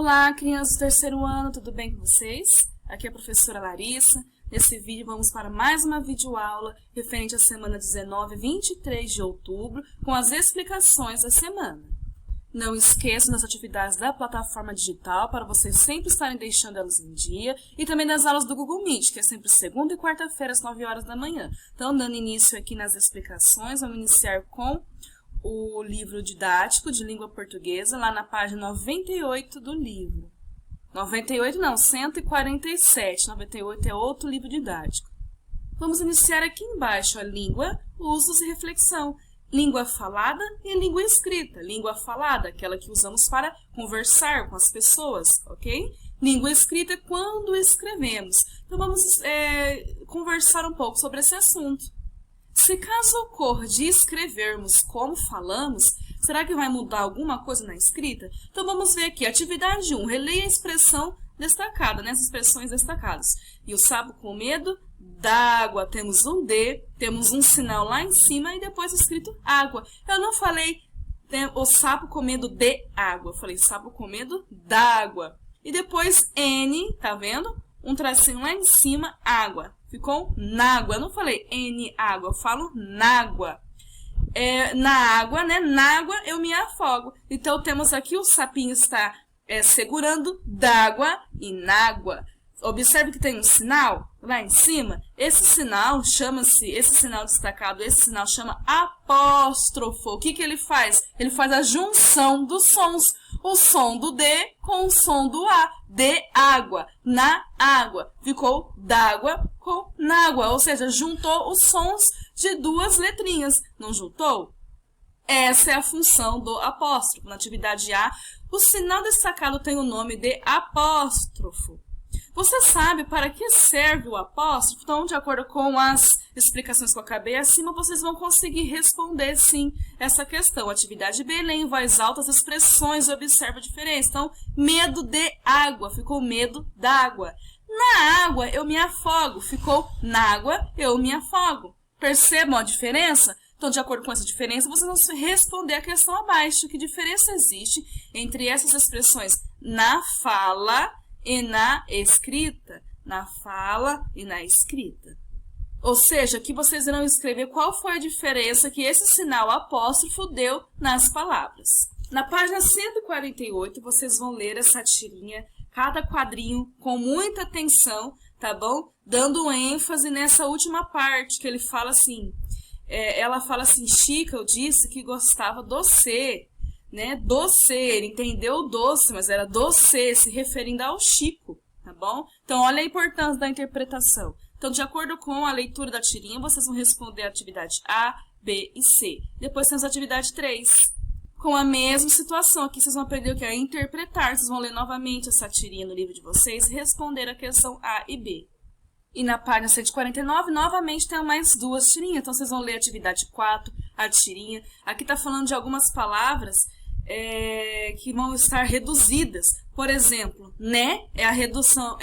Olá, crianças do terceiro ano, tudo bem com vocês? Aqui é a professora Larissa. Nesse vídeo vamos para mais uma videoaula referente à semana 19 e 23 de outubro, com as explicações da semana. Não esqueçam das atividades da plataforma digital para vocês sempre estarem deixando elas em dia e também das aulas do Google Meet, que é sempre segunda e quarta-feira às 9 horas da manhã. Então, dando início aqui nas explicações, vamos iniciar com o livro didático de língua portuguesa, lá na página 98 do livro. 98 não, 147. 98 é outro livro didático. Vamos iniciar aqui embaixo a língua, usos e reflexão. Língua falada e língua escrita. Língua falada, aquela que usamos para conversar com as pessoas, ok? Língua escrita é quando escrevemos. Então vamos conversar um pouco sobre esse assunto. Se caso ocorra de escrevermos como falamos, será que vai mudar alguma coisa na escrita? Então vamos ver aqui, atividade 1, releia a expressão destacada, as expressões destacadas. E o sapo com medo d'água, temos um D, temos um sinal lá em cima e depois escrito água. Eu não falei o sapo com medo de água, eu falei sapo com medo d'água. E depois N, tá vendo? Um tracinho lá em cima, água. Ficou nágua. Eu não falei N água, eu falo nágua. Na água, nágua eu me afogo. Então temos aqui o sapinho está segurando d'água e nágua. Observe que tem um sinal lá em cima. Esse sinal destacado, esse sinal chama apóstrofo. O que ele faz? Ele faz a junção dos sons. O som do D com o som do A. De água, na água. Ficou d'água com nágua. Ou seja, juntou os sons de duas letrinhas. Não juntou? Essa é a função do apóstrofo. Na atividade A, o sinal destacado tem o nome de apóstrofo. Você sabe para que serve o apóstrofo? Então, de acordo com as explicações que eu acabei acima, vocês vão conseguir responder, sim, essa questão. Atividade B, lê em voz alta as expressões e observa a diferença. Então, medo de água, ficou medo d'água. Na água, eu me afogo, ficou na água, eu me afogo. Percebam a diferença? Então, de acordo com essa diferença, vocês vão responder a questão abaixo. Que diferença existe entre essas expressões na fala e na escrita? Na fala e na escrita. Ou seja, aqui vocês irão escrever qual foi a diferença que esse sinal apóstrofo deu nas palavras. Na página 148, vocês vão ler essa tirinha, cada quadrinho com muita atenção, tá bom? Dando ênfase nessa última parte, que ele fala assim, ela fala assim, Chica, eu disse que gostava doce. Doce, ele entendeu o doce, mas era doce, se referindo ao Chico, tá bom? Então, olha a importância da interpretação. Então, de acordo com a leitura da tirinha, vocês vão responder a atividade A, B e C. Depois temos a atividade 3, com a mesma situação. Aqui vocês vão aprender o que é interpretar. Vocês vão ler novamente essa tirinha no livro de vocês e responder a questão A e B. E na página 149, novamente tem mais duas tirinhas. Então, vocês vão ler a atividade 4, a tirinha. Aqui está falando de algumas palavras que vão estar reduzidas. Por exemplo, é a redução,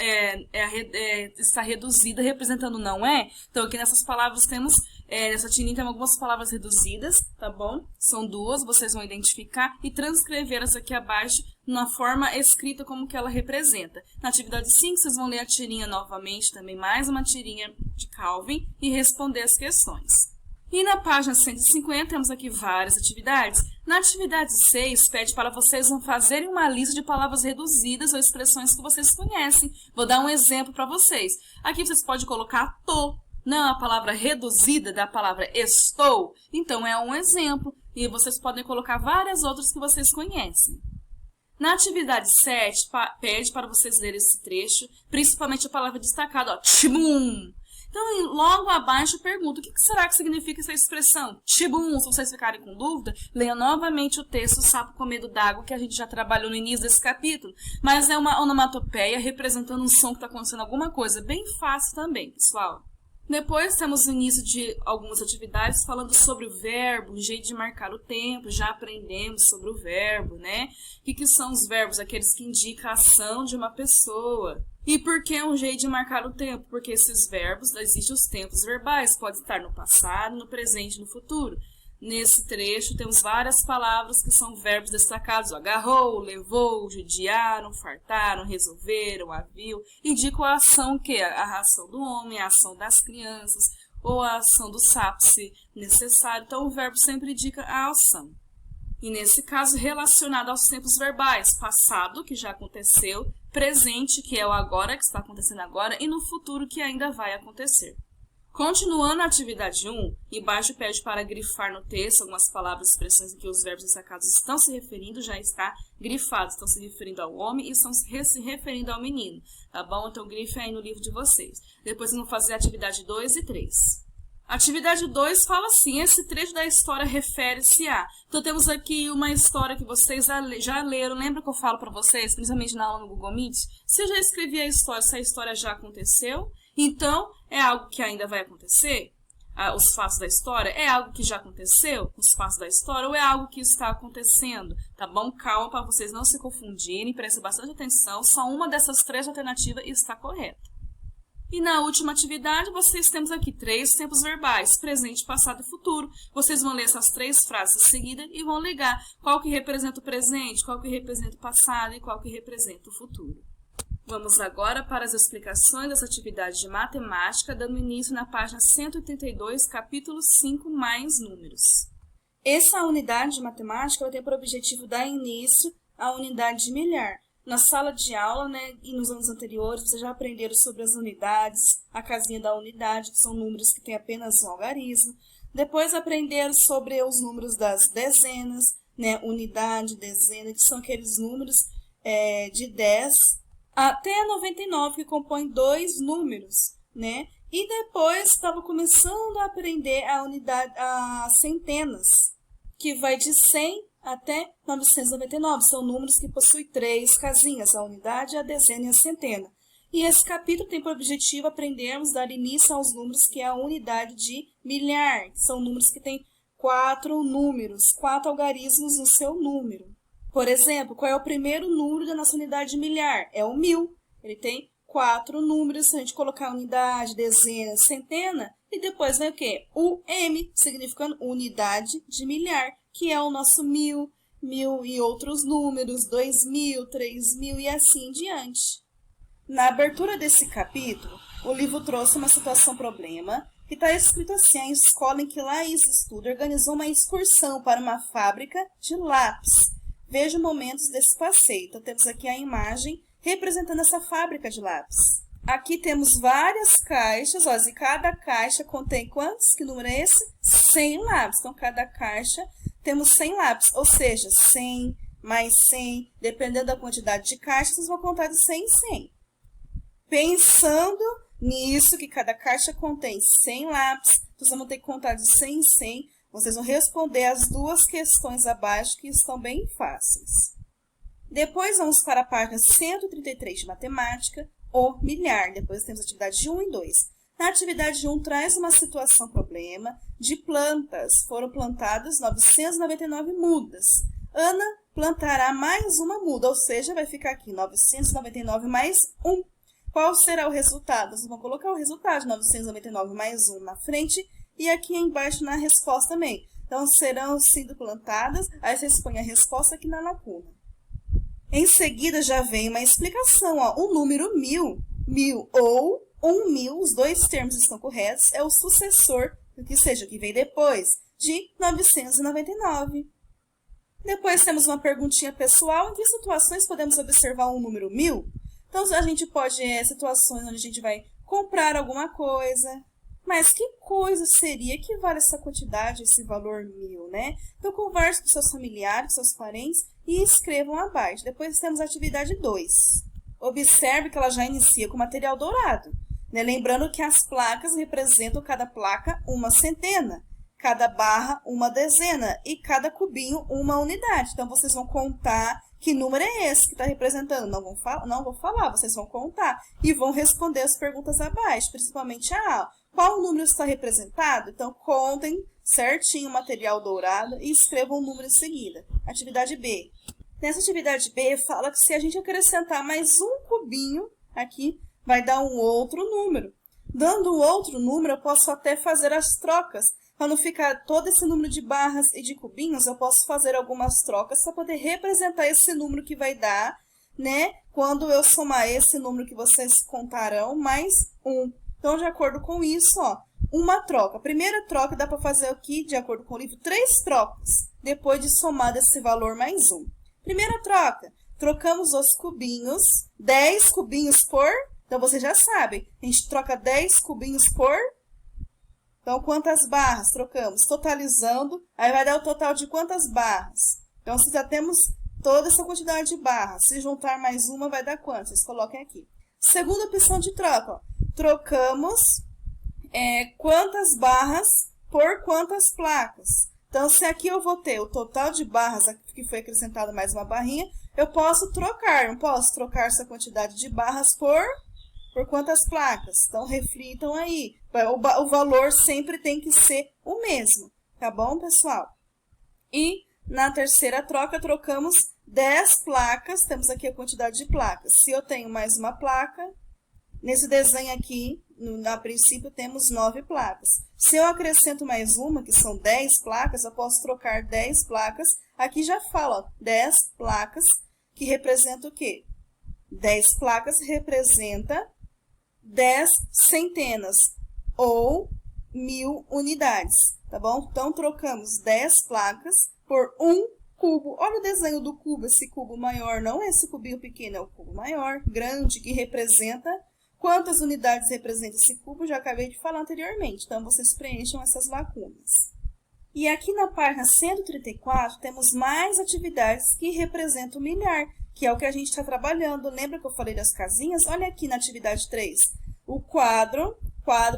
está reduzida representando não é. Então, aqui nessas palavras temos, nessa tirinha tem algumas palavras reduzidas, tá bom? São duas, vocês vão identificar e transcrever essa aqui abaixo na forma escrita como que ela representa. Na atividade 5, vocês vão ler a tirinha novamente, também mais uma tirinha de Calvin e responder as questões. E na página 150 temos aqui várias atividades. Na atividade 6, pede para vocês fazerem uma lista de palavras reduzidas ou expressões que vocês conhecem. Vou dar um exemplo para vocês. Aqui vocês podem colocar tô. Não, a palavra reduzida da palavra estou. Então, é um exemplo. E vocês podem colocar várias outras que vocês conhecem. Na atividade 7, pede para vocês lerem esse trecho, principalmente a palavra destacada, ó, tibum. Então, logo abaixo, eu pergunto, o que será que significa essa expressão? Tibum, se vocês ficarem com dúvida, leiam novamente o texto Sapo com Medo d'Água, que a gente já trabalhou no início desse capítulo. Mas é uma onomatopeia representando um som que está acontecendo alguma coisa. Bem fácil também, pessoal. Depois temos o início de algumas atividades falando sobre o verbo, um jeito de marcar o tempo. Já aprendemos sobre o verbo, O que são os verbos? Aqueles que indicam a ação de uma pessoa. E por que um jeito de marcar o tempo? Porque esses verbos, existem os tempos verbais, pode estar no passado, no presente e no futuro. Nesse trecho temos várias palavras que são verbos destacados. Agarrou, levou, judiaram, fartaram, resolveram, haviam. Indicam a ação que é a ação do homem, a ação das crianças ou a ação do sapo, se necessário. Então, o verbo sempre indica a ação. E nesse caso, relacionado aos tempos verbais, passado, que já aconteceu, presente, que é o agora, que está acontecendo agora, e no futuro, que ainda vai acontecer. Continuando a atividade 1, embaixo pede para grifar no texto algumas palavras e expressões em que os verbos destacados estão se referindo, já está grifado, estão se referindo ao homem e estão se referindo ao menino, tá bom? Então, grife aí no livro de vocês. Depois vamos fazer a atividade 2 e 3. Atividade 2 fala assim, esse trecho da história refere-se a... Então, temos aqui uma história que vocês já leram, lembra que eu falo para vocês, principalmente na aula no Google Meet? Se eu já escrevi a história, se a história já aconteceu, então, é algo que ainda vai acontecer? Os fatos da história? É algo que já aconteceu? Os fatos da história? Ou é algo que está acontecendo? Tá bom? Calma para vocês não se confundirem, prestem bastante atenção, só uma dessas 3 alternativas está correta. E na última atividade, vocês temos aqui 3 tempos verbais, presente, passado e futuro. Vocês vão ler essas 3 frases seguidas e vão ligar qual que representa o presente, qual que representa o passado e qual que representa o futuro. Vamos agora para as explicações dessa atividade de matemática, dando início na página 132, capítulo 5, mais números. Essa unidade de matemática tem por objetivo dar início à unidade de milhar. Na sala de aula, e nos anos anteriores, vocês já aprenderam sobre as unidades, a casinha da unidade, que são números que têm apenas um algarismo. Depois aprenderam sobre os números das dezenas, unidade, dezena, que são aqueles números de 10 até 99, que compõem 2 números, E depois estava começando a aprender a unidade, as centenas, que vai de 100 até 999. São números que possuem 3 casinhas, a unidade, a dezena e a centena. E esse capítulo tem por objetivo aprendermos a dar início aos números, que é a unidade de milhar, que são números que têm 4 números, 4 algarismos no seu número. Por exemplo, qual é o primeiro número da nossa unidade de milhar? É o 1000. Ele tem 4 números. Se a gente colocar unidade, dezena, centena, e depois vem o quê? O M, significando unidade de milhar, que é o nosso 1000, 1000 e outros números, 2000, 3000 e assim em diante. Na abertura desse capítulo, o livro trouxe uma situação-problema, que está escrito assim: a escola em que Laís estuda organizou uma excursão para uma fábrica de lápis. Veja momentos desse passeio. Então, temos aqui a imagem representando essa fábrica de lápis. Aqui temos várias caixas, e cada caixa contém quantos? Que número é esse? 100 lápis. Então, cada caixa temos 100 lápis, ou seja, 100 mais 100, dependendo da quantidade de caixas, vocês vão contar de 100 em 100. Pensando nisso, que cada caixa contém 100 lápis, vocês vão ter que contar de 100 em 100, vocês vão responder as 2 questões abaixo, que estão bem fáceis. Depois, vamos para a página 133 de matemática, o milhar. Depois temos a atividade 1 e 2. Na atividade 1, traz uma situação-problema de plantas. Foram plantadas 999 mudas. Ana plantará mais uma muda, ou seja, vai ficar aqui 999 mais 1. Qual será o resultado? Vocês vão colocar o resultado de 999 mais 1 na frente e aqui embaixo na resposta também. Então, serão sido plantadas, aí vocês põem a resposta aqui na lacuna. Em seguida, já vem uma explicação. O número 1000, 1000 ou 1000, os 2 termos estão corretos, é o sucessor, que seja o que vem depois, de 999. Depois temos uma perguntinha pessoal. Em que situações podemos observar o número 1000? Então, a gente pode, situações onde a gente vai comprar alguma coisa. Mas que coisa seria que vale essa quantidade, esse valor 1000, Então, converse com seus familiares, com seus parentes e escrevam abaixo. Depois temos a atividade 2. Observe que ela já inicia com material dourado. Lembrando que as placas representam cada placa uma centena, cada barra uma dezena e cada cubinho uma unidade. Então, vocês vão contar que número é esse que está representando. Não vou falar, vocês vão contar e vão responder as perguntas abaixo, principalmente a A. Qual número está representado? Então, contem certinho o material dourado e escrevam o número em seguida. Atividade B. Nessa atividade B, fala que se a gente acrescentar mais um cubinho aqui, vai dar um outro número. Dando um outro número, eu posso até fazer as trocas. Para não ficar todo esse número de barras e de cubinhos, eu posso fazer algumas trocas para poder representar esse número que vai dar, né? Quando eu somar esse número que vocês contarão, mais 1. Então, de acordo com isso, ó, uma troca. A primeira troca dá para fazer aqui, de acordo com o livro, 3 trocas, depois de somar esse valor mais 1. Primeira troca, trocamos os cubinhos, 10 cubinhos por... Então, vocês já sabem, a gente troca 10 cubinhos por... Então, quantas barras trocamos? Totalizando, aí vai dar o total de quantas barras? Então, se já temos toda essa quantidade de barras, se juntar mais uma, vai dar quanto? Vocês coloquem aqui. Segunda opção de troca, ó. Trocamos quantas barras por quantas placas. Então, se aqui eu vou ter o total de barras, que foi acrescentado mais uma barrinha, eu posso trocar, não posso trocar essa quantidade de barras por quantas placas. Então, reflitam aí. O valor sempre tem que ser o mesmo, tá bom, pessoal? E na terceira troca, trocamos 10 placas, temos aqui a quantidade de placas. Se eu tenho mais uma placa, nesse desenho aqui, a princípio, temos 9 placas. Se eu acrescento mais uma, que são 10 placas, eu posso trocar 10 placas. Aqui já fala, ó, 10 placas, que representa o quê? 10 placas representa 10 centenas, ou 1000 unidades, tá bom? Então, trocamos 10 placas por 1 cubo. Olha o desenho do cubo, esse cubo maior, não é esse cubinho pequeno, é o cubo maior, grande, que representa... Quantas unidades representa esse cubo? Já acabei de falar anteriormente, então vocês preencham essas lacunas. E aqui na página 134, temos mais atividades que representam o milhar, que é o que a gente está trabalhando. Lembra que eu falei das casinhas? Olha aqui na atividade 3. O quadro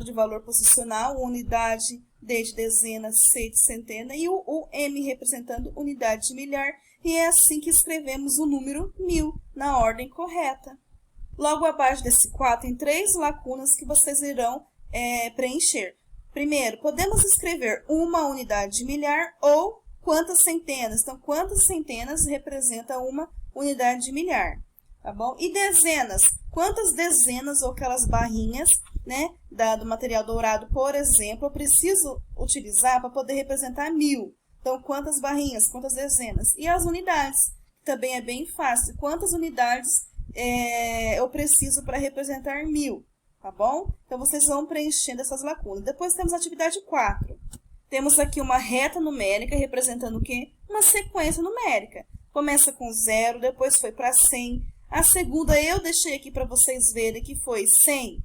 de valor posicional, unidade, D de dezena, C de centena e o M representando unidade de milhar. E é assim que escrevemos o número 1000 na ordem correta. Logo abaixo desse quadro, tem 3 lacunas que vocês irão preencher. Primeiro, podemos escrever uma unidade de milhar ou quantas centenas. Então, quantas centenas representa uma unidade de milhar, tá bom? E dezenas, quantas dezenas ou aquelas barrinhas, né, do material dourado, por exemplo, eu preciso utilizar para poder representar 1000. Então, quantas barrinhas, quantas dezenas? E as unidades, que também é bem fácil. Quantas unidades eu preciso para representar 1000, tá bom? Então, vocês vão preenchendo essas lacunas. Depois, temos a atividade 4. Temos aqui uma reta numérica representando o quê? Uma sequência numérica. Começa com 0, depois foi para 100. A segunda eu deixei aqui para vocês verem que foi 100.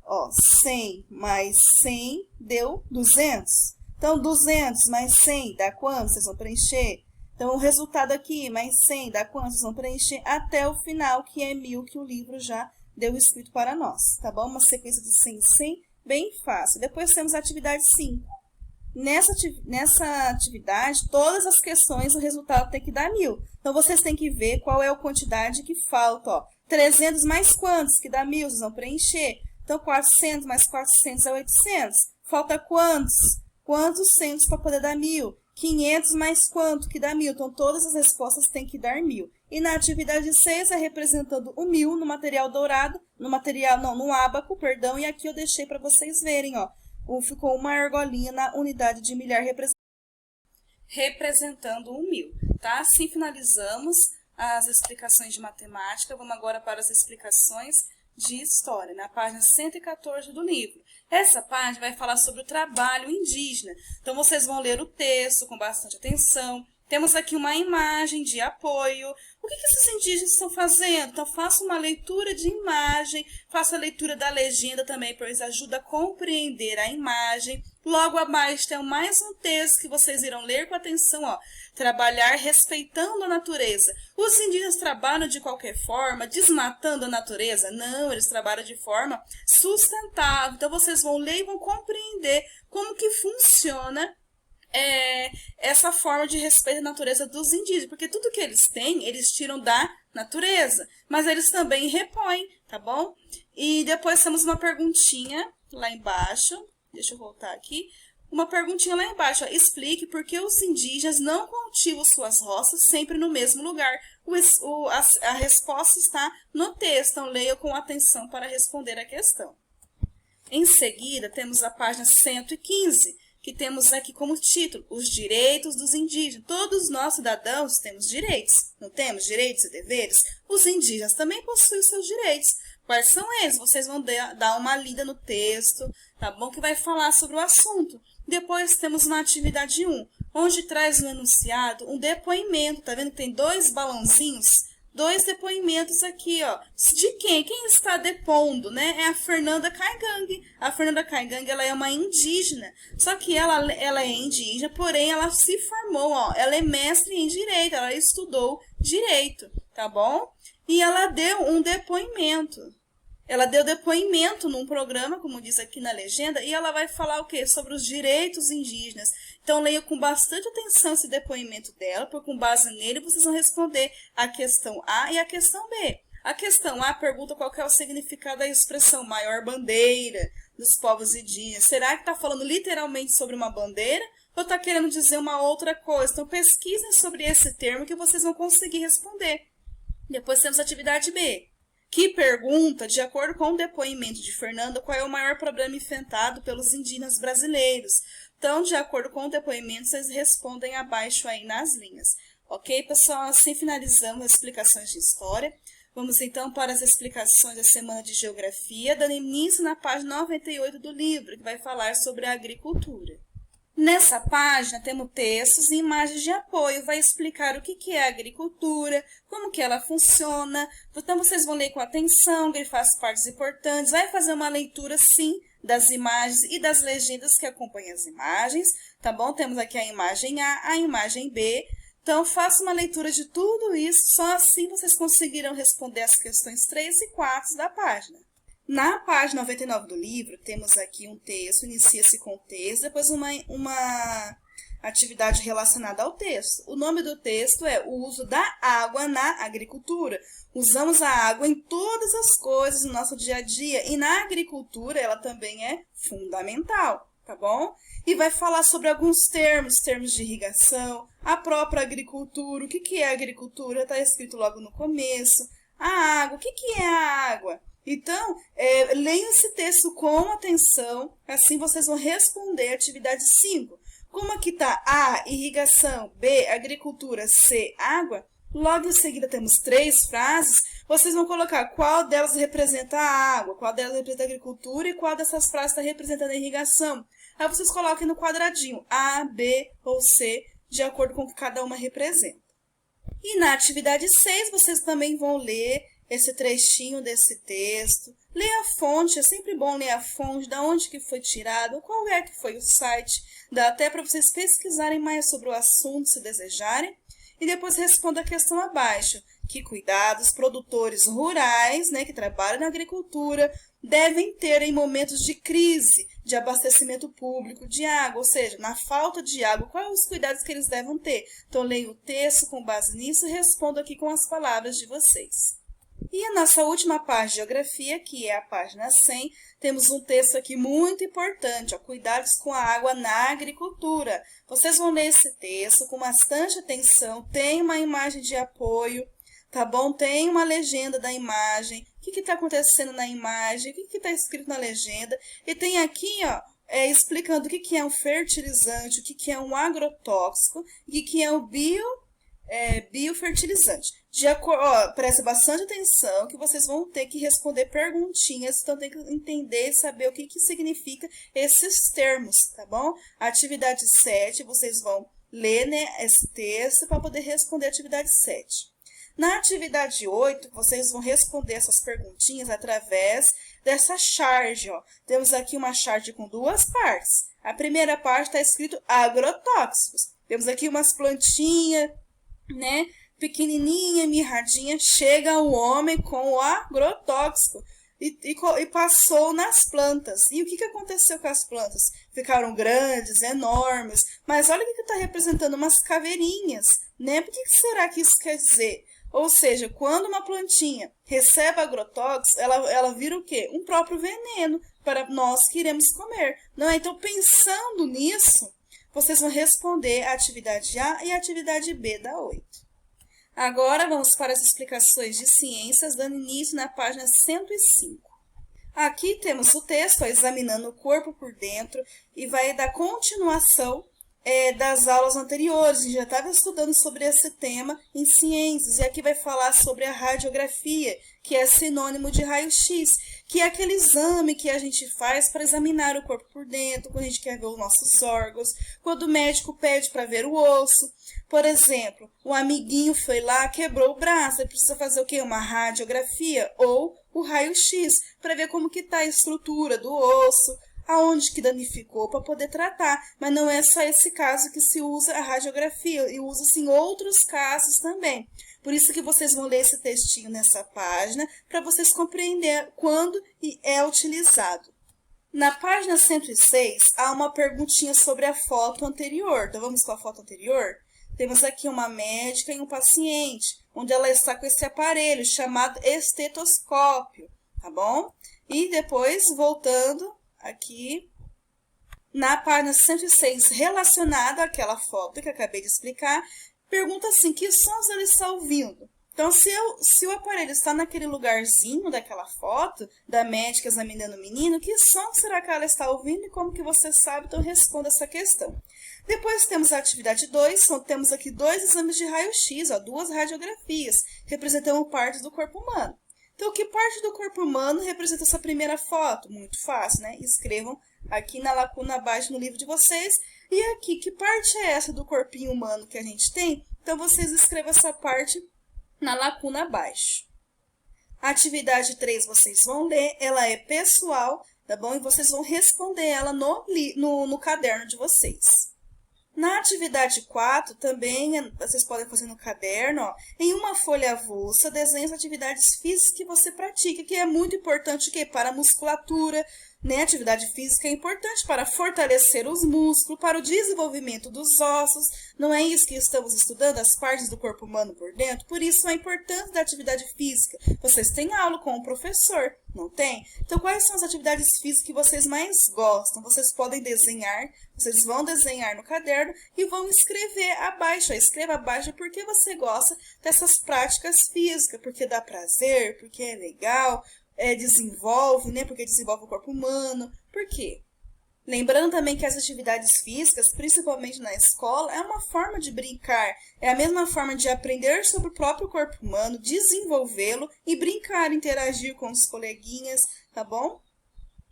Ó, 100 mais 100 deu 200. Então, 200 mais 100 dá quanto? Vocês vão preencher. Então, o resultado aqui, mais 100, dá quanto? Vocês vão preencher até o final, que é 1000, que o livro já deu escrito para nós, tá bom? Uma sequência de 100 em 100, bem fácil. Depois temos a atividade 5. Nessa atividade, todas as questões, o resultado tem que dar 1000. Então, vocês têm que ver qual é a quantidade que falta, ó. 300 mais quantos? Que dá 1000, vocês vão preencher. Então, 400 mais 400 é 800. Falta quantos? Quantos centos para poder dar 1000? 500 mais quanto que dá 1000? Então, todas as respostas têm que dar 1000. E na atividade 6 é representando o 1000 no material dourado, no ábaco, perdão, e aqui eu deixei para vocês verem, ó. Ficou uma argolinha na unidade de milhar representando o 1000, tá? Assim finalizamos as explicações de matemática. Vamos agora para as explicações de história, na página 114 do livro. Essa página vai falar sobre o trabalho indígena. Então, vocês vão ler o texto com bastante atenção. Temos aqui uma imagem de apoio. O que esses indígenas estão fazendo? Então, faça uma leitura de imagem, faça a leitura da legenda também, pois ajuda a compreender a imagem. Logo abaixo tem mais um texto que vocês irão ler com atenção, ó. Trabalhar respeitando a natureza. Os indígenas trabalham de qualquer forma, desmatando a natureza? Não, eles trabalham de forma sustentável. Então, vocês vão ler e vão compreender como que funciona essa forma de respeito à natureza dos indígenas, porque tudo que eles têm, eles tiram da natureza, mas eles também repõem, tá bom? E depois temos uma perguntinha lá embaixo, deixa eu voltar aqui, uma perguntinha lá embaixo, ó, explique por que os indígenas não cultivam suas roças sempre no mesmo lugar. A resposta está no texto, então leia com atenção para responder a questão. Em seguida, temos a página 115, que temos aqui como título, os direitos dos indígenas. Todos nós, cidadãos, temos direitos, não temos direitos e deveres? Os indígenas também possuem os seus direitos. Quais são eles? Vocês vão dar uma lida no texto, tá bom? Que vai falar sobre o assunto. Depois temos na atividade 1, onde traz no enunciado um depoimento. Tá vendo que tem 2 balãozinhos? 2 depoimentos aqui, ó. De quem? Quem está depondo, né? É a Fernanda Caigangue. A Fernanda Caigangue, ela é uma indígena. Só que ela é indígena, porém ela se formou, ó. Ela é mestre em direito, ela estudou direito, tá bom? E ela deu um depoimento. Ela deu depoimento num programa, como diz aqui na legenda, e ela vai falar o quê? Sobre os direitos indígenas. Então, leia com bastante atenção esse depoimento dela, porque com base nele vocês vão responder a questão A e a questão B. A questão A pergunta qual que é o significado da expressão maior bandeira dos povos indígenas. Será que está falando literalmente sobre uma bandeira ou está querendo dizer uma outra coisa? Então, pesquisem sobre esse termo que vocês vão conseguir responder. Depois temos a atividade B, que pergunta, de acordo com o depoimento de Fernanda, qual é o maior problema enfrentado pelos indígenas brasileiros. Então, de acordo com o depoimento, vocês respondem abaixo aí nas linhas. Ok, pessoal? Assim finalizamos as explicações de história. Vamos então para as explicações da semana de geografia, dando início na página 98 do livro, que vai falar sobre a agricultura. Nessa página temos textos e imagens de apoio, vai explicar o que é a agricultura, como que ela funciona. Então vocês vão ler com atenção, grifar as partes importantes, vai fazer uma leitura sim das imagens e das legendas que acompanham as imagens, tá bom? Temos aqui a imagem A, a imagem B. Então faça uma leitura de tudo isso, só assim vocês conseguirão responder as questões 3 e 4 da página. Na página 99 do livro, temos aqui um texto, inicia-se com o texto, depois uma atividade relacionada ao texto. O nome do texto é o uso da água na agricultura. Usamos a água em todas as coisas no nosso dia a dia e na agricultura ela também é fundamental, tá bom? E vai falar sobre alguns termos de irrigação, a própria agricultura, o que é a agricultura, está escrito logo no começo. A água, o que é a água? Então, leiam esse texto com atenção, assim vocês vão responder a atividade 5. Como aqui está A, irrigação, B, agricultura, C, água, logo em seguida temos 3 frases, vocês vão colocar qual delas representa a água, qual delas representa a agricultura e qual dessas frases está representando a irrigação. Aí vocês coloquem no quadradinho A, B ou C, de acordo com o que cada uma representa. E na atividade 6, vocês também vão ler esse trechinho desse texto. Leia a fonte, é sempre bom ler a fonte, da onde que foi tirado, qual é que foi o site. Dá até para vocês pesquisarem mais sobre o assunto, se desejarem. E depois responda a questão abaixo. Que cuidados produtores rurais, né, que trabalham na agricultura, devem ter em momentos de crise, de abastecimento público de água, ou seja, na falta de água, quais os cuidados que eles devem ter? Então, leia o texto com base nisso e respondo aqui com as palavras de vocês. E a nossa última página de geografia, que é a página 100, temos um texto aqui muito importante, ó, cuidados com a água na agricultura. Vocês vão ler esse texto com bastante atenção, tem uma imagem de apoio, tá bom? Tem uma legenda da imagem, o que está acontecendo na imagem, o que está escrito na legenda, e tem aqui, ó, explicando o que é um fertilizante, o que é um agrotóxico, o que é um biofertilizante. Preste bastante atenção que vocês vão ter que responder perguntinhas, então tem que entender e saber o que significa esses termos, tá bom? A atividade 7, vocês vão ler, né, esse texto para poder responder a atividade 7. Na atividade 8, vocês vão responder essas perguntinhas através dessa charge. Ó. Temos aqui uma charge com 2 partes. A primeira parte está escrito agrotóxicos. Temos aqui umas plantinhas, né, pequenininha, mirradinha, chega o homem com o agrotóxico e passou nas plantas. E o que aconteceu com as plantas? Ficaram grandes, enormes, mas olha o que está representando, umas caveirinhas, né? Por que será que isso quer dizer? Ou seja, quando uma plantinha recebe agrotóxicos, ela vira o quê? Um próprio veneno para nós que iremos comer. Não é? Então, pensando nisso, vocês vão responder a atividade A e a atividade B da 8. Agora, vamos para as explicações de ciências, dando início na página 105. Aqui temos o texto, examinando o corpo por dentro, e vai dar continuação das aulas anteriores. A gente já estava estudando sobre esse tema em ciências, e aqui vai falar sobre a radiografia, que é sinônimo de raio-x, que é aquele exame que a gente faz para examinar o corpo por dentro, quando a gente quer ver os nossos órgãos, quando o médico pede para ver o osso. Por exemplo, o amiguinho foi lá, quebrou o braço, ele precisa fazer o quê? Uma radiografia ou o raio-x, para ver como que está a estrutura do osso, aonde que danificou para poder tratar. Mas não é só esse caso que se usa a radiografia, e usa-se em outros casos também. Por isso que vocês vão ler esse textinho nessa página, para vocês compreenderem quando é utilizado. Na página 106, há uma perguntinha sobre a foto anterior. Então, vamos com a foto anterior? Temos aqui uma médica e um paciente, onde ela está com esse aparelho chamado estetoscópio, tá bom? E depois, voltando aqui, na página 106, relacionada àquela foto que eu acabei de explicar, pergunta assim, que sons ela está ouvindo? Então, se o aparelho está naquele lugarzinho daquela foto, da médica examinando o menino, que som será que ela está ouvindo e como que você sabe? Então, responda essa questão. Depois temos a atividade 2, temos aqui 2 exames de raio-x, 2 radiografias, representando partes do corpo humano. Então, que parte do corpo humano representa essa primeira foto? Muito fácil, né? Escrevam aqui na lacuna abaixo no livro de vocês. E aqui, que parte é essa do corpinho humano que a gente tem? Então, vocês escrevam essa parte na lacuna abaixo. A atividade 3 vocês vão ler, ela é pessoal, tá bom? E vocês vão responder ela no caderno de vocês. Na atividade 4, também vocês podem fazer no caderno, em uma folha avulsa, desenhe as atividades físicas que você pratica, que é muito importante para a musculatura, né? A atividade física é importante para fortalecer os músculos, para o desenvolvimento dos ossos. Não é isso que estamos estudando, as partes do corpo humano por dentro? Por isso a importância da atividade física. Vocês têm aula com o professor, não tem? Então, quais são as atividades físicas que vocês mais gostam? Vocês podem desenhar, vocês vão desenhar no caderno e vão escrever abaixo. Escreva abaixo porque você gosta dessas práticas físicas, porque dá prazer, porque é legal, desenvolve, né? Porque desenvolve o corpo humano. Por quê? Lembrando também que as atividades físicas, principalmente na escola, é uma forma de brincar. É a mesma forma de aprender sobre o próprio corpo humano, desenvolvê-lo e brincar, interagir com os coleguinhas, tá bom?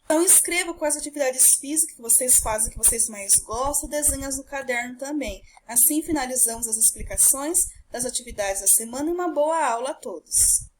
Então, escreva quais atividades físicas que vocês fazem, que vocês mais gostam, desenhas no caderno também. Assim, finalizamos as explicações das atividades da semana e uma boa aula a todos.